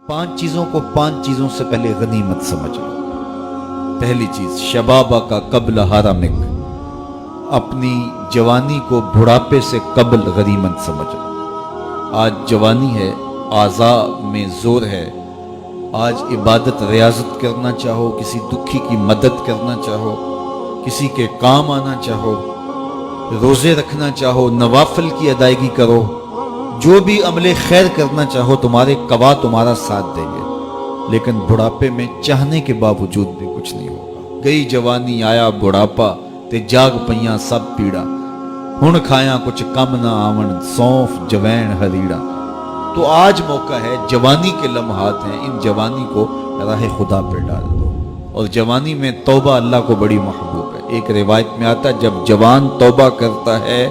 5 چیزوں کو 5 چیزوں سے پہلے غنیمت سمجھ لو۔ پہلی چیز شبابہ کا قبل حرمک، اپنی جوانی کو بڑھاپے سے قبل غنیمت سمجھ لو۔ آج جوانی ہے، اعضاء میں زور ہے، آج عبادت ریاضت کرنا چاہو، کسی دکھی کی مدد کرنا چاہو، کسی کے کام آنا چاہو، روزے رکھنا چاہو، نوافل کی ادائیگی کرو، جو بھی عمل خیر کرنا چاہو، تمہارے قوا تمہارا ساتھ دیں گے۔ لیکن بڑھاپے میں چاہنے کے باوجود بھی کچھ نہیں ہوگا۔ گئی جوانی آیا بڑھاپا تے جاگ پئیاں سب پیڑا، ہن کھایاں کچھ کم نہ آون سونف جوین ہریڑا۔ تو آج موقع ہے، جوانی کے لمحات ہیں، ان جوانی کو راہ خدا پہ ڈال دو۔ اور جوانی میں توبہ اللہ کو بڑی محبوب ہے۔ ایک روایت میں آتا ہے جب جوان توبہ کرتا ہے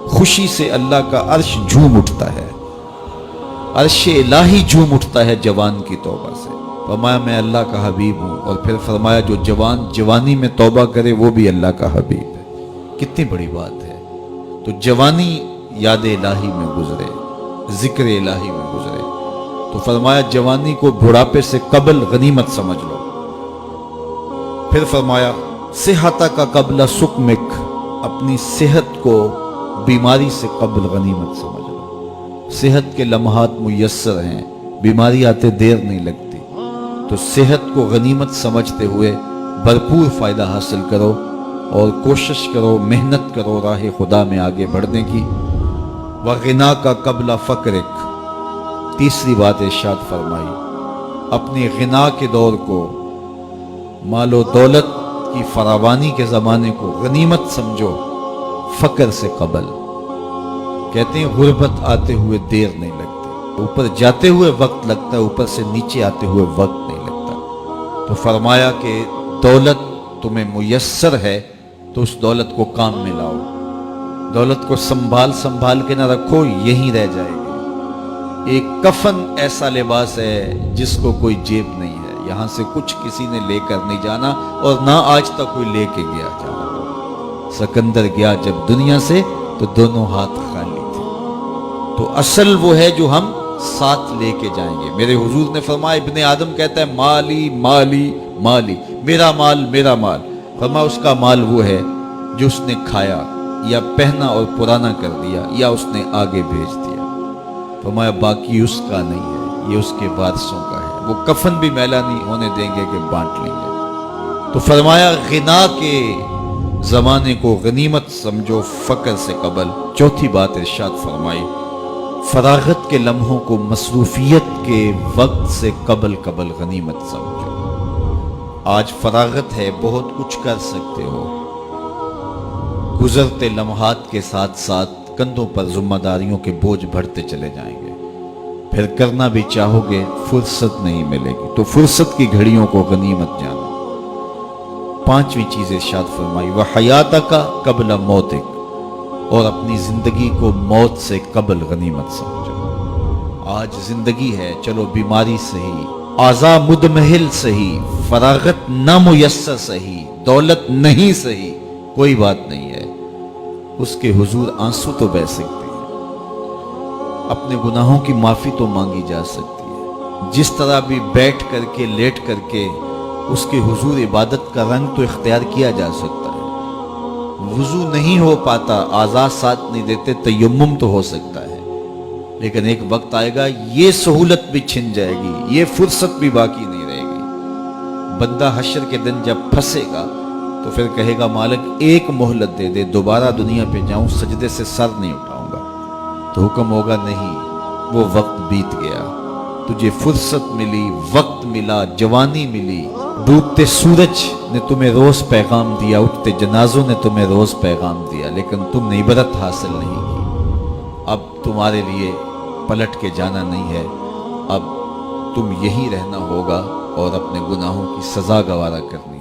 خوشی سے اللہ کا عرش جھوم اٹھتا ہے، عرش الہی جھوم اٹھتا ہے جوان کی توبہ سے۔ فرمایا میں اللہ کا حبیب ہوں، اور پھر فرمایا جو جوان جوانی میں توبہ کرے وہ بھی اللہ کا حبیب ہے۔ کتنی بڑی بات ہے۔ تو جوانی یاد الہی میں گزرے، ذکر الہی میں گزرے، تو فرمایا جوانی کو بڑھاپے سے قبل غنیمت سمجھ لو۔ پھر فرمایا صحت کا قبل سقمک، اپنی صحت کو بیماری سے قبل غنیمت سمجھ لو۔ صحت کے لمحات میسر ہیں، بیماری آتے دیر نہیں لگتی، تو صحت کو غنیمت سمجھتے ہوئے بھرپور فائدہ حاصل کرو اور کوشش کرو، محنت کرو راہ خدا میں آگے بڑھنے کی۔ وغنا کا قبل فقرک، تیسری بات ارشاد فرمائی، اپنی غنا کے دور کو، مال و دولت کی فراوانی کے زمانے کو غنیمت سمجھو فقر سے قبل۔ کہتے ہیں غربت آتے ہوئے دیر نہیں لگتی، اوپر جاتے ہوئے وقت لگتا ہے، اوپر سے نیچے آتے ہوئے وقت نہیں لگتا۔ تو فرمایا کہ دولت تمہیں میسر ہے تو اس دولت کو کام میں لاؤ، دولت کو سنبھال کے نہ رکھو، یہیں رہ جائے گی۔ ایک کفن ایسا لباس ہے جس کو کوئی جیب نہیں ہے، یہاں سے کچھ کسی نے لے کر نہیں جانا، اور نہ آج تک کوئی لے کے گیا جانا۔ سکندر گیا جب دنیا سے تو دونوں ہاتھ خالی تھے۔ تو اصل وہ ہے جو ہم ساتھ لے کے جائیں گے۔ میرے حضور نے فرمایا، ابن آدم کہتا ہے مالی مالی مالی، میرا مال میرا مال۔ فرمایا اس کا مال وہ ہے جو اس نے کھایا یا پہنا اور پرانا کر دیا یا اس نے آگے بھیج دیا۔ فرمایا باقی اس کا نہیں ہے، یہ اس کے وارثوں کا ہے، وہ کفن بھی میلا نہیں ہونے دیں گے کہ بانٹ لیں گے۔ تو فرمایا غنا کے زمانے کو غنیمت سمجھو فقر سے قبل۔ چوتھی بات ارشاد فرمائی، فراغت کے لمحوں کو مصروفیت کے وقت سے قبل غنیمت سمجھو۔ آج فراغت ہے، بہت کچھ کر سکتے ہو، گزرتے لمحات کے ساتھ ساتھ کندھوں پر ذمہ داریوں کے بوجھ بڑھتے چلے جائیں گے، پھر کرنا بھی چاہو گے فرصت نہیں ملے گی۔ تو فرصت کی گھڑیوں کو غنیمت جانو۔ پانچویں چیز ارشاد فرمائی، وحیاتک قبل موتک، اور اپنی زندگی کو موت سے قبل غنیمت سمجھو۔ آج زندگی ہے، چلو بیماری صحیح، اعضاء مدمحل صحیح، فراغت نامیسر صحیح، دولت نہیں صحیح، کوئی بات نہیں ہے، اس کے حضور آنسو تو بہہ سکتے ہیں، اپنے گناہوں کی معافی تو مانگی جا سکتی ہے، جس طرح بھی بیٹھ کر کے لیٹ کر کے اس کے حضور عبادت کا رنگ تو اختیار کیا جا سکتا ہے۔ وضو نہیں ہو پاتا، اعضاء ساتھ نہیں دیتے، تیمم تو ہو سکتا ہے، لیکن ایک وقت آئے گا یہ سہولت بھی چھن جائے گی، یہ فرصت بھی باقی نہیں رہے گی۔ بندہ حشر کے دن جب پھنسے گا تو پھر کہے گا مالک ایک مہلت دے دے، دوبارہ دنیا پہ جاؤں، سجدے سے سر نہیں اٹھاؤں گا۔ تو حکم ہوگا نہیں، وہ وقت بیت گیا، تجھے فرصت ملی، وقت ملا، جوانی ملی، ڈوبتے سورج نے تمہیں روز پیغام دیا، اٹھتے جنازوں نے تمہیں روز پیغام دیا، لیکن تم نے عبرت حاصل نہیں کی۔ اب تمہارے لیے پلٹ کے جانا نہیں ہے، اب تم یہی رہنا ہوگا اور اپنے گناہوں کی سزا گوارا کرنی